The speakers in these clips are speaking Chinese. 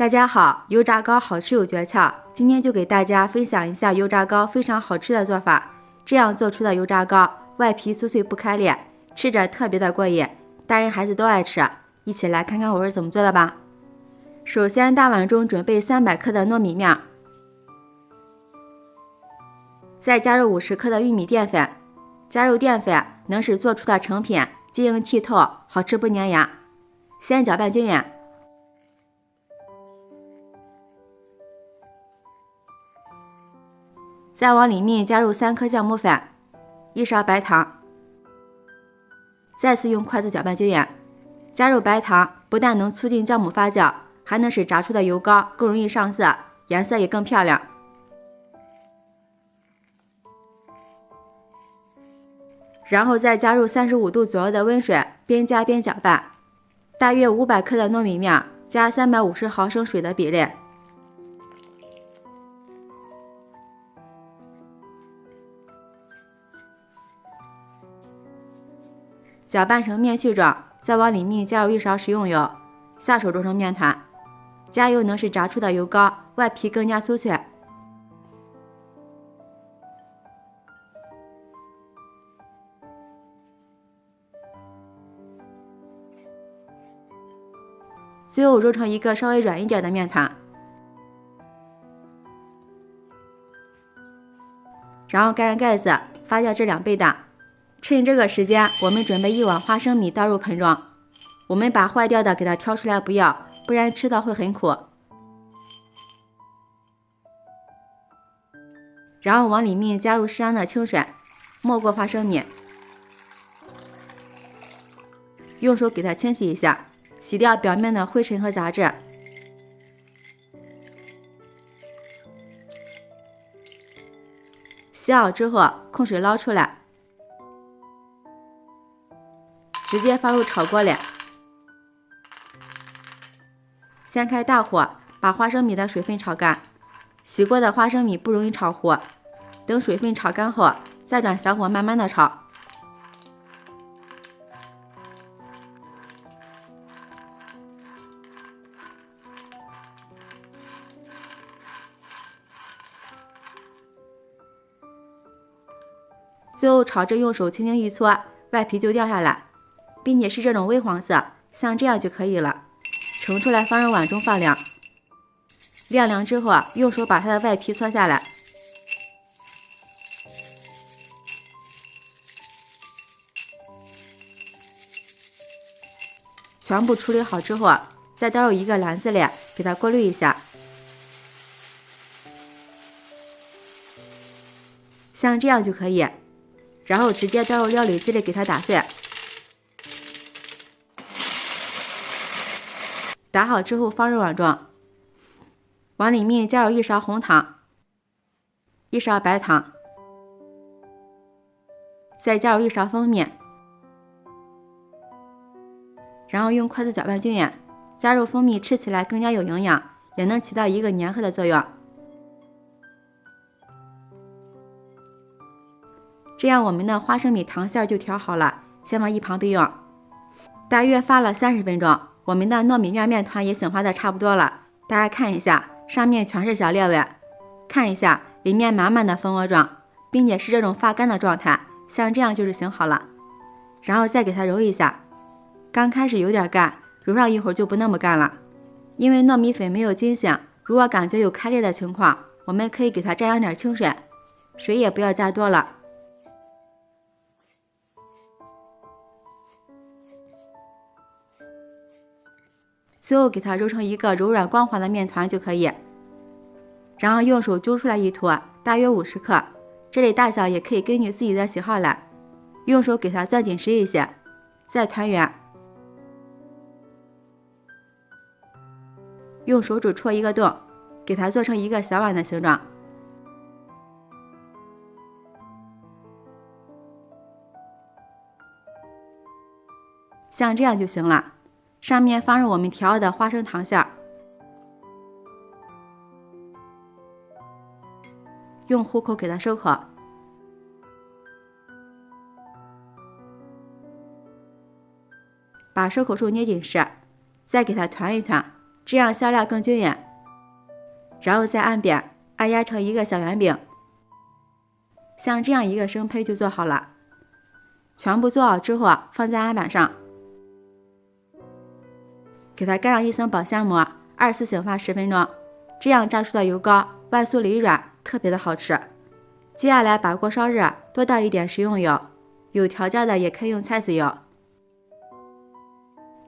大家好，油炸糕好吃有诀窍，今天就给大家分享一下油炸糕非常好吃的做法。这样做出的油炸糕，外皮酥脆不开裂，吃着特别的过瘾，大人孩子都爱吃。一起来看看我是怎么做的吧。首先，大碗中准备300克的糯米面，再加入50克的玉米淀粉。加入淀粉能使做出的成品晶莹剔透，好吃不粘牙。先搅拌均匀。再往里面加入3颗酵母粉，1勺白糖，再次用筷子搅拌均匀。加入白糖不但能促进酵母发酵，还能使炸出的油糕更容易上色，颜色也更漂亮。然后再加入35度左右的温水，边加边搅拌。大约500克的糯米面加350毫升水的比例。搅拌成面絮状，再往里面加入1勺食用油，下手揉成面团。加油能使炸出的油糕外皮更加酥脆。最后揉成一个稍微软一点的面团，然后盖上盖子，发酵至2倍大。趁这个时间，我们准备1碗花生米倒入盆中。我们把坏掉的给它挑出来不要，不然吃到会很苦。然后往里面加入适量的清水，没过花生米，用手给它清洗一下，洗掉表面的灰尘和杂质。洗好之后，控水捞出来，直接放入炒锅里。先开大火，把花生米的水分炒干。洗过的花生米不容易炒糊，等水分炒干后，再转小火慢慢的炒。最后炒至用手轻轻一搓，外皮就掉下来，并且是这种微黄色，像这样就可以了。盛出来放入碗中放凉。晾凉之后，用手把它的外皮搓下来。全部处理好之后，再倒入一个篮子里，给它过滤一下。像这样就可以。然后直接倒入料理机里给它打碎。打好之后放入碗中，往里面加入1勺红糖，1勺白糖，再加入1勺蜂蜜，然后用筷子搅拌均匀。加入蜂蜜吃起来更加有营养，也能起到一个粘合的作用。这样我们的花生米糖馅就调好了，先放一旁备用。大约发了30分钟，我们的糯米面面团也醒化的差不多了。大家看一下，上面全是小裂纹，看一下里面满满的蜂窝状，并且是这种发干的状态，像这样就是醒好了。然后再给它揉一下，刚开始有点干，揉上一会儿就不那么干了。因为糯米粉没有筋性，如果感觉有开裂的情况，我们可以给它沾上点清水，水也不要加多了。最后给它揉成一个柔软光滑的面团就可以。然后用手揪出来一坨，大约50克，这里大小也可以根据自己的喜好来。用手给它攥紧实一些，再团圆。用手指戳一个洞，给它做成一个小碗的形状。像这样就行了。上面放入我们调好的花生糖馅儿，用虎口给它收口。把收口处捏紧实，再给它团一团，这样馅料更均匀。然后再按扁，按压成一个小圆饼，像这样一个生胚就做好了。全部做好之后，放在案板上，给它盖上一层保鲜膜，2次醒发10分钟，这样炸出的油糕外酥里软，特别的好吃。接下来把锅烧热，多倒一点食用油，有调教的也可以用菜籽油。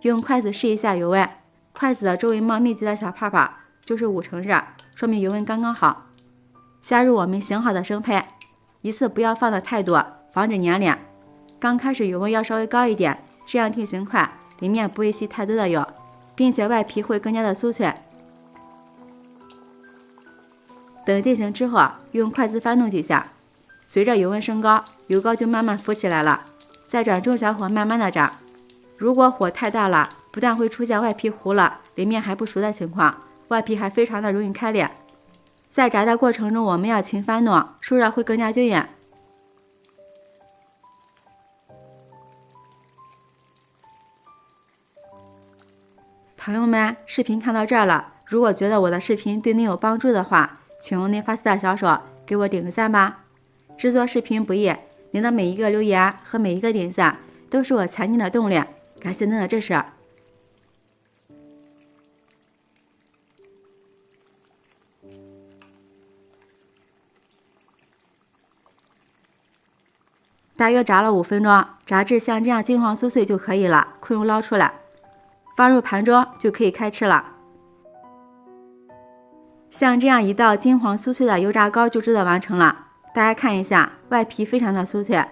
用筷子试一下油温，筷子的周围冒密集的小泡泡就是5成热，说明油温刚刚好。加入我们醒好的生胚，一次不要放的太多，防止粘连。刚开始油温要稍微高一点，这样定型快，里面不会吸太多的油，并且外皮会更加的酥脆。等定型之后，用筷子翻动几下，随着油温升高，油糕就慢慢浮起来了。再转中小火慢慢的炸。如果火太大了，不但会出现外皮糊了，里面还不熟的情况，外皮还非常的容易开裂。在炸的过程中，我们要勤翻动，受热会更加均匀。朋友们，视频看到这儿了，如果觉得我的视频对您有帮助的话，请用您发丝的小手给我点个赞吧。制作视频不易，您的每一个留言和每一个点赞都是我前进的动力，感谢您的支持。大约炸了5分钟，炸至像这样金黄酥脆就可以了，控油捞出来，放入盘中就可以开吃了。像这样一道金黄酥脆的油炸糕就制作完成了。大家看一下，外皮非常的酥脆。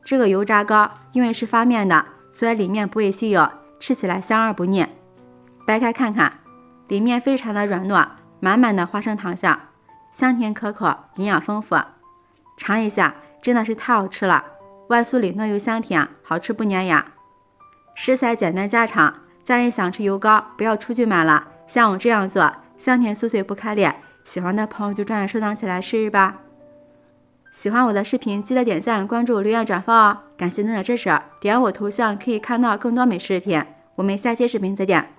这个油炸糕因为是发面的，所以里面不会吸油，吃起来香而不腻。掰开看看，里面非常的软糯，满满的花生糖馅，香甜可口，营养丰富。尝一下，真的是太好吃了，外酥里糯又香甜，好吃不粘牙。食材简单家常，家人想吃油糕，不要出去买了，像我这样做，香甜酥脆不开裂，喜欢的朋友就抓紧收藏起来试试吧。喜欢我的视频，记得点赞、关注、留言、转发哦！感谢您的支持，点我头像可以看到更多美食视频。我们下期视频再见。